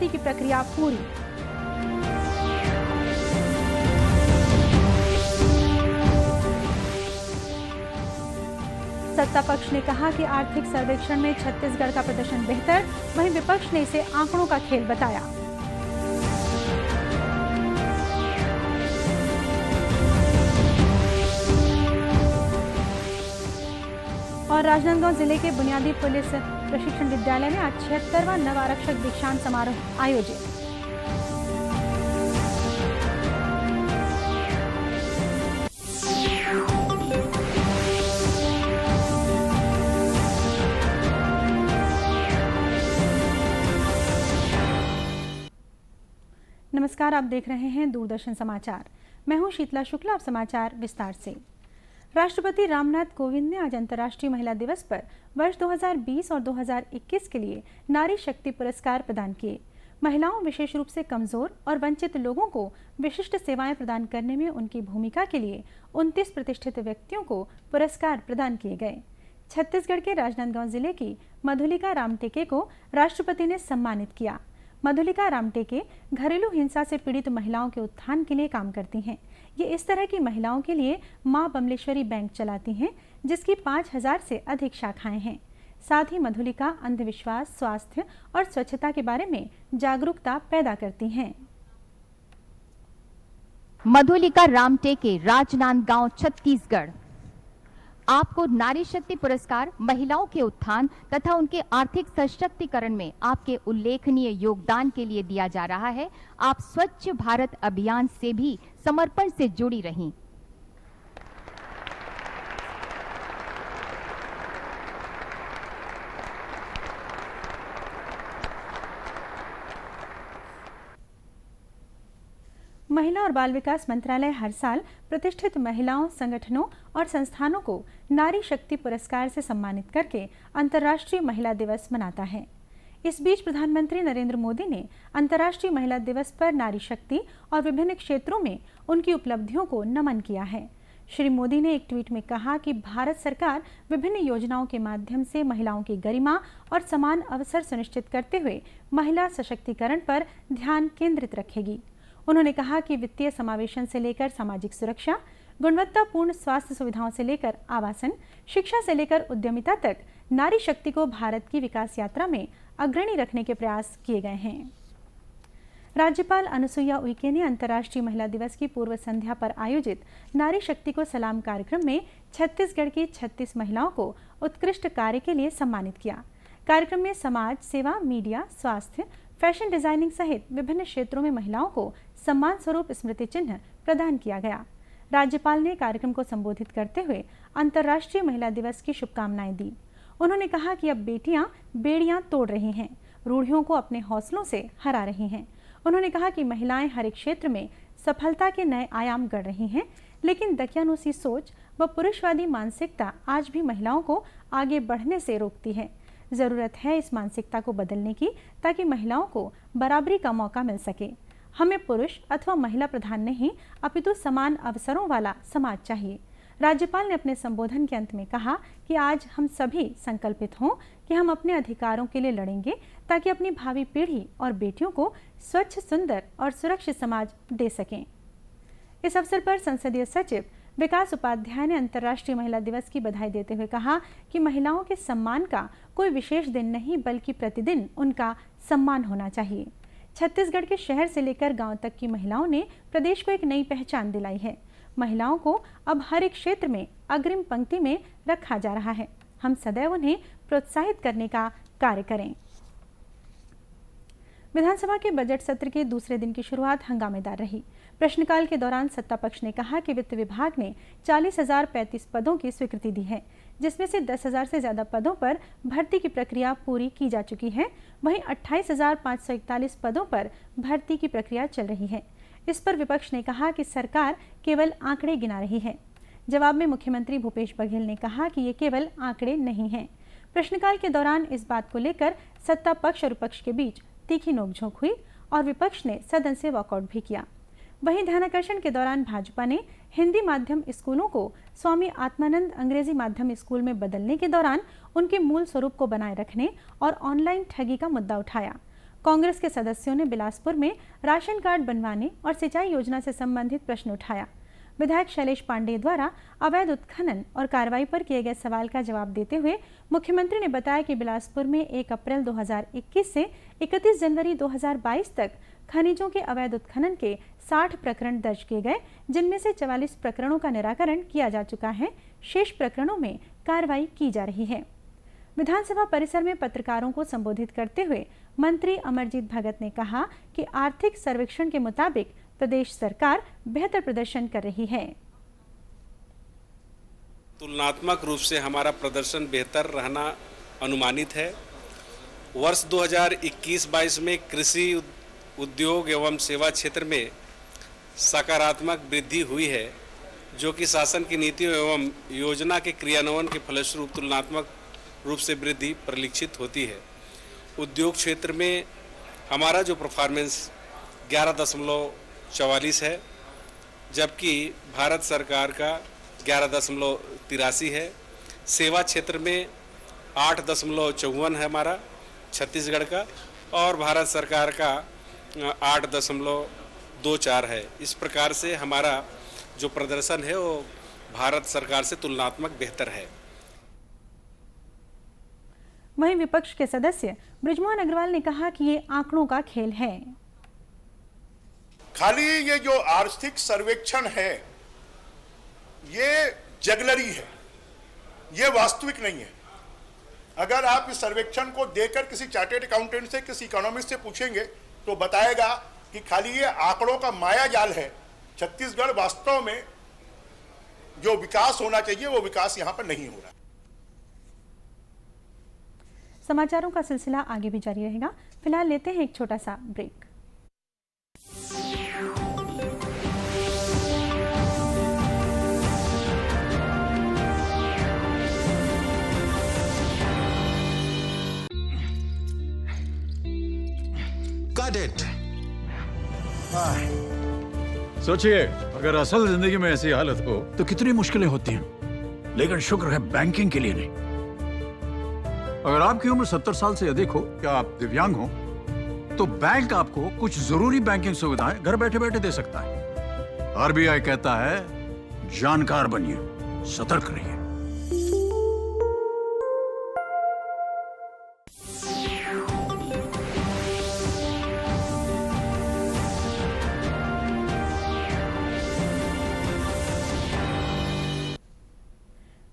भर्ती की प्रक्रिया पूरी। सत्ता पक्ष ने कहा कि आर्थिक सर्वेक्षण में छत्तीसगढ़ का प्रदर्शन बेहतर, वहीं विपक्ष ने इसे आंकड़ों का खेल बताया। और राजनांदगांव जिले के बुनियादी पुलिस प्रशिक्षण विद्यालय में आज 76वां नव आरक्षक दीक्षांत समारोह आयोजित। नमस्कार, आप देख रहे हैं दूरदर्शन समाचार। मैं हूं शीतला शुक्ला। अब समाचार विस्तार से। राष्ट्रपति रामनाथ कोविंद ने आज अंतर्राष्ट्रीय महिला दिवस पर वर्ष 2020 और 2021 के लिए नारी शक्ति पुरस्कार प्रदान किए। महिलाओं, विशेष रूप से कमजोर और वंचित लोगों को विशिष्ट सेवाएं प्रदान करने में उनकी भूमिका के लिए 29 प्रतिष्ठित व्यक्तियों को पुरस्कार प्रदान किए गए। छत्तीसगढ़ के राजनांदगांव जिले की मधुलिका रामटेके को राष्ट्रपति ने सम्मानित किया। मधुलिका रामटेके घरेलू हिंसा से पीड़ित महिलाओं के उत्थान के लिए काम करती हैं। ये इस तरह की महिलाओं के लिए मां बमलेश्वरी बैंक चलाती हैं, जिसकी 5000 से अधिक शाखाएं हैं। साथ ही मधुलिका अंधविश्वास, स्वास्थ्य और स्वच्छता के बारे में जागरूकता पैदा करती हैं। मधुलिका रामटेके, राजनांदगांव, छत्तीसगढ़। आपको नारी शक्ति पुरस्कार महिलाओं के उत्थान तथा उनके आर्थिक सशक्तिकरण में आपके उल्लेखनीय योगदान के लिए दिया जा रहा है। आप स्वच्छ भारत अभियान से भी समर्पण से जुड़ी रहीं। महिला और बाल विकास मंत्रालय हर साल प्रतिष्ठित महिलाओं, संगठनों और संस्थानों को नारी शक्ति पुरस्कार से सम्मानित करके अंतर्राष्ट्रीय महिला दिवस मनाता है। इस बीच प्रधानमंत्री नरेंद्र मोदी ने अंतर्राष्ट्रीय महिला दिवस पर नारी शक्ति और विभिन्न क्षेत्रों में उनकी उपलब्धियों को नमन किया है। श्री मोदी ने एक ट्वीट में कहा कि भारत सरकार विभिन्न योजनाओं के माध्यम से महिलाओं की गरिमा और समान अवसर सुनिश्चित करते हुए महिला सशक्तिकरण पर ध्यान केंद्रित रखेगी। उन्होंने कहा कि वित्तीय समावेशन से लेकर सामाजिक सुरक्षा, गुणवत्तापूर्ण स्वास्थ्य सुविधाओं से लेकर आवासन, शिक्षा से लेकर उद्यमिता तक नारी शक्ति को भारत की विकास यात्रा में अग्रणी रखने के प्रयास किए गए हैं। राज्यपाल अनुसुईया उइके ने अंतर्राष्ट्रीय महिला दिवस की पूर्व संध्या पर आयोजित नारी शक्ति को सलाम कार्यक्रम में छत्तीसगढ़ की 36 महिलाओं को उत्कृष्ट कार्य के लिए सम्मानित किया। कार्यक्रम में समाज सेवा, मीडिया, स्वास्थ्य, फैशन डिजाइनिंग सहित विभिन्न क्षेत्रों में महिलाओं को सम्मान स्वरूप स्मृति चिन्ह प्रदान किया गया। राज्यपाल ने कार्यक्रम को संबोधित करते हुए अंतर्राष्ट्रीय महिला दिवस की शुभकामनाएं दी। उन्होंने कहा कि अब बेटियां बेड़ियां तोड़ रही हैं, रूढ़ियों को अपने हौसलों से हरा रही हैं। उन्होंने कहा कि महिलाएं हर एक क्षेत्र में सफलता के नए आयाम गढ़ रही हैं, लेकिन दकियानूसी सोच व पुरुषवादी मानसिकता आज भी महिलाओं को आगे बढ़ने से रोकती है। जरूरत है इस मानसिकता को बदलने की, ताकि महिलाओं को बराबरी का मौका मिल सके। हमें पुरुष अथवा महिला प्रधान नहीं, अपितु समान अवसरों वाला समाज चाहिए। राज्यपाल ने अपने संबोधन के अंत में कहा कि आज हम सभी संकल्पित हों कि हम अपने अधिकारों के लिए लड़ेंगे, ताकि अपनी भावी पीढ़ी और बेटियों को स्वच्छ, सुंदर और सुरक्षित समाज दे सकें। इस अवसर पर संसदीय सचिव विकास उपाध्याय ने अंतर्राष्ट्रीय महिला दिवस की बधाई देते हुए कहा कि महिलाओं के सम्मान का कोई विशेष दिन नहीं, बल्कि प्रतिदिन उनका सम्मान होना चाहिए। छत्तीसगढ़ के शहर से लेकर गांव तक की महिलाओं ने प्रदेश को एक नई पहचान दिलाई है। महिलाओं को अब हर एक क्षेत्र में अग्रिम पंक्ति में रखा जा रहा है। हम सदैव उन्हें प्रोत्साहित करने का कार्य करें। विधानसभा के बजट सत्र के दूसरे दिन की शुरुआत हंगामेदार रही। प्रश्नकाल के दौरान सत्ता पक्ष ने कहा कि वित्त विभाग ने 40,035 पदों की स्वीकृति दी है, जिसमें से 10,000 से ज्यादा पदों पर भर्ती की प्रक्रिया पूरी की जा चुकी है। वहीं 28,541 पदों पर भर्ती की प्रक्रिया चल रही है। इस पर विपक्ष ने कहा कि सरकार केवल आंकड़े गिना रही है। जवाब में मुख्यमंत्री भूपेश बघेल ने कहा कि ये केवल आंकड़े नहीं हैं। प्रश्नकाल के दौरान इस बात को लेकर सत्ता पक्ष और विपक्ष के बीच तीखी नोकझोंक हुई और विपक्ष ने सदन से वॉकआउट भी किया। वहीं ध्यानाकर्षण के दौरान भाजपा ने हिंदी माध्यम स्कूलों को स्वामी आत्मानंद अंग्रेजी माध्यम स्कूल में बदलने के दौरान उनके मूल स्वरूप को बनाए रखने और ऑनलाइन ठगी का मुद्दा उठाया। कांग्रेस के सदस्यों ने बिलासपुर में राशन कार्ड बनवाने और सिंचाई योजना से संबंधित प्रश्न उठाया। विधायक शैलेश पांडे द्वारा अवैध उत्खनन और कार्रवाई पर किए गए सवाल का जवाब देते हुए मुख्यमंत्री ने बताया कि बिलासपुर में 1 अप्रैल 2021 से 31 जनवरी 2022 तक खनिजों के अवैध उत्खनन के 60 प्रकरण दर्ज किए गए, जिनमें से 44 प्रकरणों का निराकरण किया जा चुका है। शेष प्रकरणों में कार्रवाई की जा रही है। विधानसभा परिसर में पत्रकारों को संबोधित करते हुए मंत्री अमरजीत भगत ने कहा कि आर्थिक सर्वेक्षण के मुताबिक प्रदेश सरकार बेहतर प्रदर्शन कर रही है। तुलनात्मक रूप से हमारा प्रदर्शन बेहतर रहना अनुमानित है। वर्ष 2021-22 में कृषि उद्योग एवं सेवा क्षेत्र में सकारात्मक वृद्धि हुई है, जो कि शासन की नीतियों एवं योजना के क्रियान्वयन के फलस्वरूप तुलनात्मक रूप से वृद्धि परिलक्षित होती है। उद्योग क्षेत्र में हमारा जो परफॉर्मेंस 11.44 है, जबकि भारत सरकार का 11.83 है। सेवा क्षेत्र में 8.54 है हमारा छत्तीसगढ़ का, और भारत सरकार का 8.24 है। इस प्रकार से हमारा जो प्रदर्शन है वो भारत सरकार से तुलनात्मक बेहतर है। वहीं विपक्ष के सदस्य बृजमोहन अग्रवाल ने कहा कि ये आंकड़ों का खेल है। खाली ये जो आर्थिक सर्वेक्षण है ये जगलरी है, ये वास्तविक नहीं है। अगर आप इस सर्वेक्षण को देकर किसी चार्टर्ड अकाउंटेंट से, किसी इकोनॉमिस्ट से पूछेंगे तो बताएगा कि खाली ये आंकड़ों का माया जाल है। छत्तीसगढ़ वास्तव में जो विकास होना चाहिए वो विकास यहां पर नहीं हो रहा। समाचारों का सिलसिला आगे भी जारी रहेगा। फिलहाल लेते हैं एक छोटा सा ब्रेक। सोचिए, अगर असल जिंदगी में ऐसी हालत हो तो कितनी मुश्किलें होती हैं, लेकिन शुक्र है बैंकिंग के लिए नहीं। अगर आपकी उम्र 70 साल से अधिक हो या आप दिव्यांग हो तो बैंक आपको कुछ जरूरी बैंकिंग सुविधाएं घर बैठे बैठे दे सकता है। आरबीआई कहता है जानकार बनिए, सतर्क रहिए।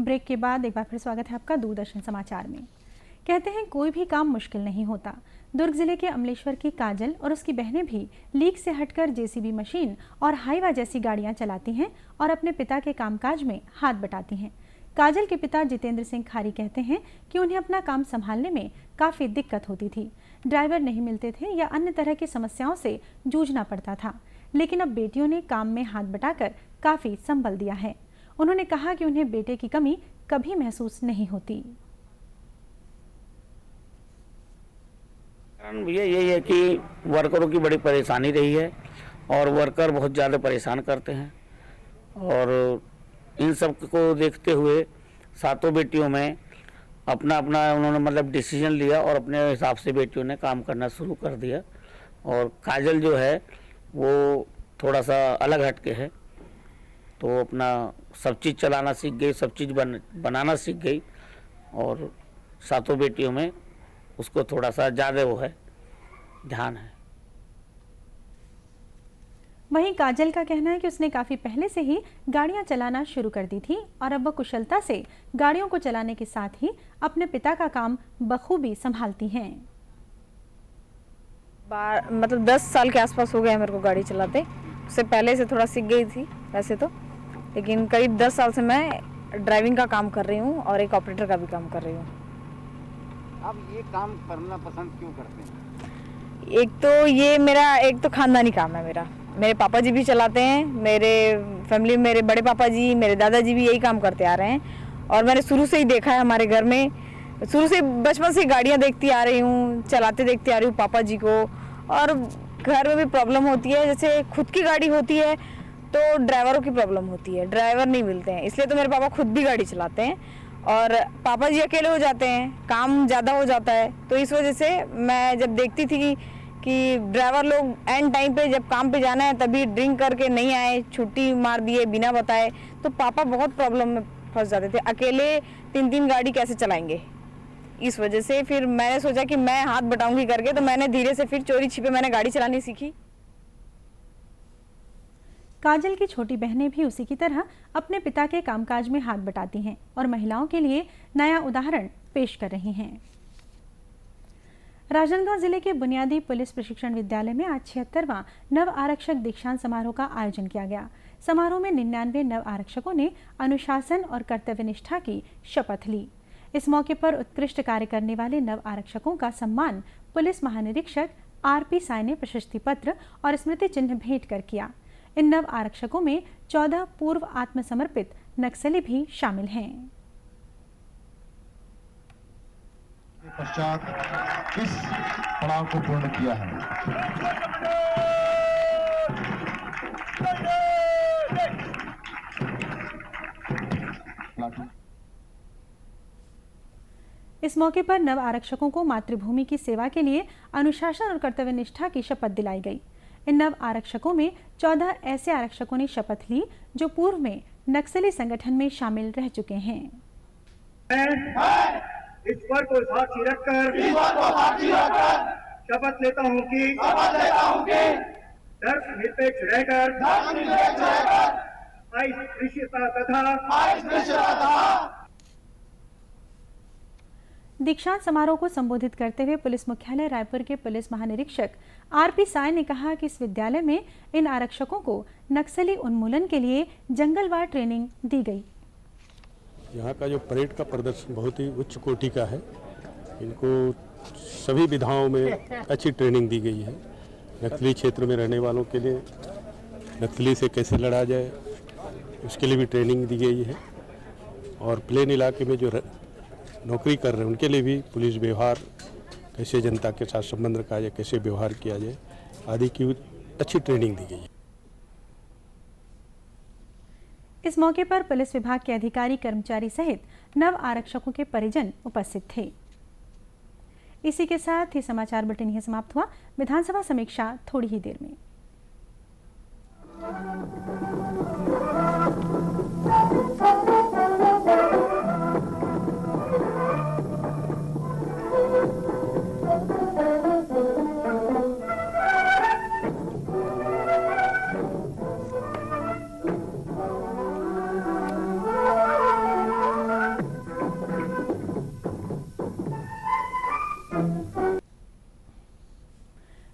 ब्रेक के बाद एक बार फिर स्वागत है आपका दूरदर्शन समाचार में। कहते हैं कोई भी काम मुश्किल नहीं होता। दुर्ग जिले के अमलेश्वर की काजल और उसकी बहनें भी लीक से हटकर जेसीबी मशीन और हाईवा जैसी गाड़ियां चलाती हैं और अपने पिता के कामकाज में हाथ बटाती हैं। काजल के पिता जितेंद्र सिंह खारी कहते हैं कि उन्हें अपना काम संभालने में काफ़ी दिक्कत होती थी। ड्राइवर नहीं मिलते थे या अन्य तरह की समस्याओं से जूझना पड़ता था, लेकिन अब बेटियों ने काम में हाथ बटाकर काफ़ी संभल दिया है। उन्होंने कहा कि उन्हें बेटे की कमी कभी महसूस नहीं होती। कारण भैया यही है कि वर्करों की बड़ी परेशानी रही है और वर्कर बहुत ज़्यादा परेशान करते हैं, और इन सब को देखते हुए सातों बेटियों में अपना अपना उन्होंने मतलब डिसीजन लिया और अपने हिसाब से बेटियों ने काम करना शुरू कर दिया। और काजल जो है वो थोड़ा सा अलग हटके है, तो अपना सब चीज़ चलाना सीख गई, सब चीज़ बनाना सीख गई, और सातों बेटियों में उसको थोड़ा सा ज़्यादा वो है ध्यान है। वहीं काजल का कहना है कि उसने काफ़ी पहले से ही गाड़ियां चलाना शुरू कर दी थी और अब वह कुशलता से गाड़ियों को चलाने के साथ ही अपने पिता का काम बखूबी संभालती हैं। मतलब 10 साल के आसपास हो गए मेरे को गाड़ी चलाते। उससे पहले से थोड़ा सीख गई थी वैसे तो, लेकिन करीब 10 साल से मैं ड्राइविंग का काम कर रही हूँ और एक ऑपरेटर का भी काम कर रही हूँ। आप ये काम करना पसंद क्यों करते हैं? एक तो ये मेरा एक तो खानदानी काम है मेरा। मेरे पापा जी भी चलाते हैं, मेरे फैमिली में मेरे बड़े पापा जी, मेरे दादाजी भी यही काम करते आ रहे हैं, और मैंने शुरू से ही देखा है हमारे घर में। शुरू से बचपन से गाड़ियाँ देखती आ रही हूँ, चलाते देखती आ रही हूँ पापा जी को। और घर में भी प्रॉब्लम होती है, जैसे खुद की गाड़ी होती है तो ड्राइवरों की प्रॉब्लम होती है, ड्राइवर नहीं मिलते हैं, इसलिए तो मेरे पापा खुद भी गाड़ी चलाते हैं। और पापा जी अकेले हो जाते हैं, काम ज़्यादा हो जाता है। तो इस वजह से मैं जब देखती थी कि ड्राइवर लोग एंड टाइम पे जब काम पे जाना है तभी ड्रिंक करके नहीं आए, छुट्टी मार दिए बिना बताए, तो पापा बहुत प्रॉब्लम में फंस जाते थे। अकेले 3-3 गाड़ी कैसे चलाएंगे। इस वजह से फिर मैंने सोचा कि मैं हाथ बटाऊंगी करके, तो मैंने धीरे से फिर चोरी छिपे मैंने गाड़ी चलानी सीखी। काजल की छोटी बहनें भी उसी की तरह अपने पिता के कामकाज में हाथ बटाती हैं और महिलाओं के लिए नया उदाहरण पेश कर रही हैं। राजनांदगांव जिले के बुनियादी पुलिस प्रशिक्षण विद्यालय में आज 76वां नव आरक्षक दीक्षांत समारोह का आयोजन किया गया। समारोह में 99 नव आरक्षकों ने अनुशासन और कर्तव्यनिष्ठा की शपथ ली। इस मौके पर उत्कृष्ट कार्य करने वाले नव आरक्षकों का सम्मान पुलिस महानिरीक्षक आरपी साय ने प्रशस्ति पत्र और स्मृति चिन्ह भेंट कर किया। इन नव आरक्षकों में 14 पूर्व आत्मसमर्पित नक्सली भी शामिल हैं। पश्चात इस पड़ाव को पूर्ण किया है। इस मौके पर नव आरक्षकों को मातृभूमि की सेवा के लिए अनुशासन और कर्तव्यनिष्ठा की शपथ दिलाई गई। इन नव आरक्षकों में 14 ऐसे आरक्षकों ने शपथ ली जो पूर्व में नक्सली संगठन में शामिल रह चुके हैं। ईश्वर को साक्षी रखकर शपथ लेता हूँ कि धर्मनिरपेक्ष रहकर अस्पृश्यता तथा दीक्षांत समारोह को संबोधित करते हुए पुलिस मुख्यालय रायपुर के पुलिस महानिरीक्षक आरपी साय ने कहा कि इस विद्यालय में इन आरक्षकों को नक्सली उन्मूलन के लिए जंगलवार ट्रेनिंग दी गई। यहाँ का जो परेड का प्रदर्शन बहुत ही उच्च कोटि का है। इनको सभी विधाओं में अच्छी ट्रेनिंग दी गई है। नक्सली क्षेत्र में रहने वालों के लिए नक्सली से कैसे लड़ा जाए उसके लिए भी ट्रेनिंग दी गई है। और प्लेन इलाके में जो नौकरी कर रहे हैं उनके लिए भी पुलिस व्यवहार, कैसे जनता के साथ संबंध रखा जाए, कैसे व्यवहार किया जाए आदि की अच्छी ट्रेनिंग दी गई है। इस मौके पर पुलिस विभाग के अधिकारी, कर्मचारी सहित नव आरक्षकों के परिजन उपस्थित थे। इसी के साथ ही समाचार बुलेटिन यह समाप्त हुआ। विधानसभा समीक्षा थोड़ी ही देर में।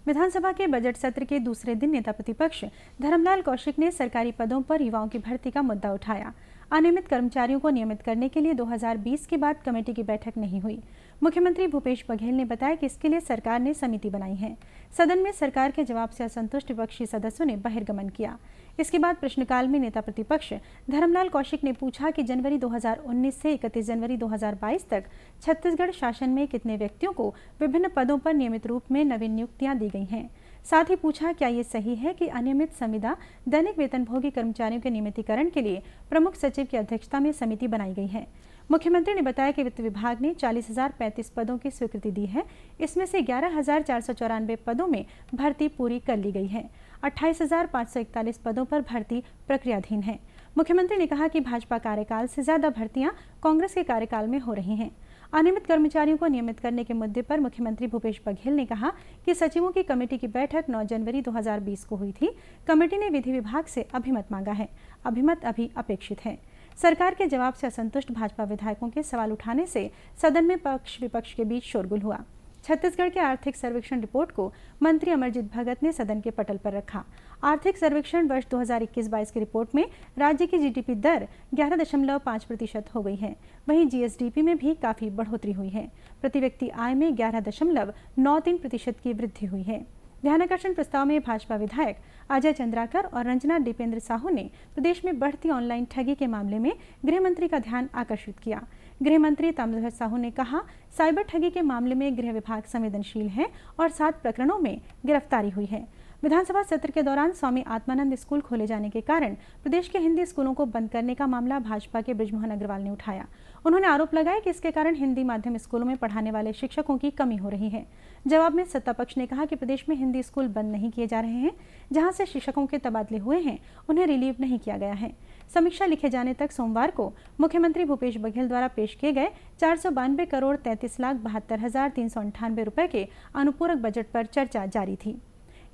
विधानसभा के बजट सत्र के दूसरे दिन नेता प्रतिपक्ष धर्मलाल कौशिक ने सरकारी पदों पर युवाओं की भर्ती का मुद्दा उठाया। अनियमित कर्मचारियों को नियमित करने के लिए 2020 के बाद कमेटी की बैठक नहीं हुई। मुख्यमंत्री भूपेश बघेल ने बताया कि इसके लिए सरकार ने समिति बनाई है। सदन में सरकार के जवाब से असंतुष्ट विपक्षी सदस्यों ने बहिर्गमन किया। इसके बाद प्रश्नकाल में नेता प्रतिपक्ष धर्मलाल कौशिक ने पूछा कि जनवरी 2019 से 31 जनवरी 2022 तक छत्तीसगढ़ शासन में कितने व्यक्तियों को विभिन्न पदों पर नियमित रूप में नवीन नियुक्तियां दी गई हैं। साथ ही पूछा क्या ये सही है कि अनियमित संविदा दैनिक वेतनभोगी कर्मचारियों के नियमितीकरण के लिए प्रमुख सचिव की अध्यक्षता में समिति बनाई गई है। मुख्यमंत्री ने बताया कि वित्त विभाग ने 40,035 पदों की स्वीकृति दी है। इसमें से 11,494 पदों में भर्ती पूरी कर ली गई है। 28,541 पदों पर भर्ती प्रक्रियाधीन है। मुख्यमंत्री ने कहा कि भाजपा कार्यकाल से ज्यादा भर्तियां कांग्रेस के कार्यकाल में हो रही हैं। अनियमित कर्मचारियों को नियमित करने के मुद्दे पर मुख्यमंत्री भूपेश बघेल ने कहा कि सचिवों की कमेटी की बैठक 9 जनवरी 2020 को हुई थी। कमेटी ने विधि विभाग से अभिमत मांगा है। अभिमत अभी अपेक्षित है। सरकार के जवाब से असंतुष्ट भाजपा विधायकों के सवाल उठाने से सदन में पक्ष विपक्ष के बीच शोरगुल हुआ। छत्तीसगढ़ के आर्थिक सर्वेक्षण रिपोर्ट को मंत्री अमरजीत भगत ने सदन के पटल पर रखा। आर्थिक सर्वेक्षण वर्ष 2021-22 की रिपोर्ट में राज्य की जीडीपी दर 11.5% हो गई है। वहीं जीएसडीपी में भी काफी बढ़ोतरी हुई है। प्रति व्यक्ति आय में 11.93% की वृद्धि हुई है। ध्यानाकर्षण प्रस्ताव में भाजपा विधायक अजय चंद्राकर और रंजना दीपेंद्र साहू ने प्रदेश में बढ़ती ऑनलाइन ठगी के मामले में गृह मंत्री का ध्यान आकर्षित किया। गृह मंत्री ताम्रध्वज साहू ने कहा, साइबर ठगी के मामले में गृह विभाग संवेदनशील है और 7 प्रकरणों में गिरफ्तारी हुई है। विधानसभा सत्र के दौरान स्वामी आत्मानंद स्कूल खोले जाने के कारण प्रदेश के हिंदी स्कूलों को बंद करने का मामला भाजपा के बृजमोहन अग्रवाल ने उठाया। उन्होंने आरोप लगाया कि इसके कारण हिंदी माध्यम स्कूलों में पढ़ाने वाले शिक्षकों की कमी हो रही है। जवाब में सत्ता पक्ष ने कहा कि प्रदेश में हिंदी स्कूल बंद नहीं किए जा रहे हैं। जहां से शिक्षकों के तबादले हुए हैं उन्हें रिलीव नहीं किया गया है। समीक्षा लिखे जाने तक सोमवार को मुख्यमंत्री भूपेश बघेल द्वारा पेश किए गए 492 करोड़ 33,72,398 रुपए के अनुपूरक बजट पर चर्चा जारी थी।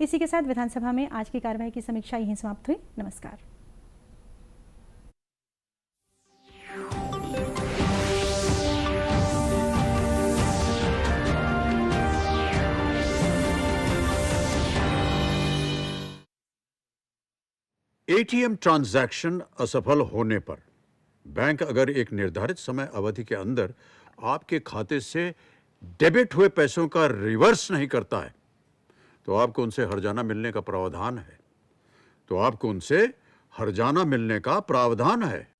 इसी के साथ विधानसभा में आज की कार्यवाही की समीक्षा यहीं समाप्त हुई। नमस्कार। एटीएम ट्रांजैक्शन असफल होने पर बैंक अगर एक निर्धारित समय अवधि के अंदर आपके खाते से डेबिट हुए पैसों का रिवर्स नहीं करता है तो आपको उनसे हर्जाना मिलने का प्रावधान है।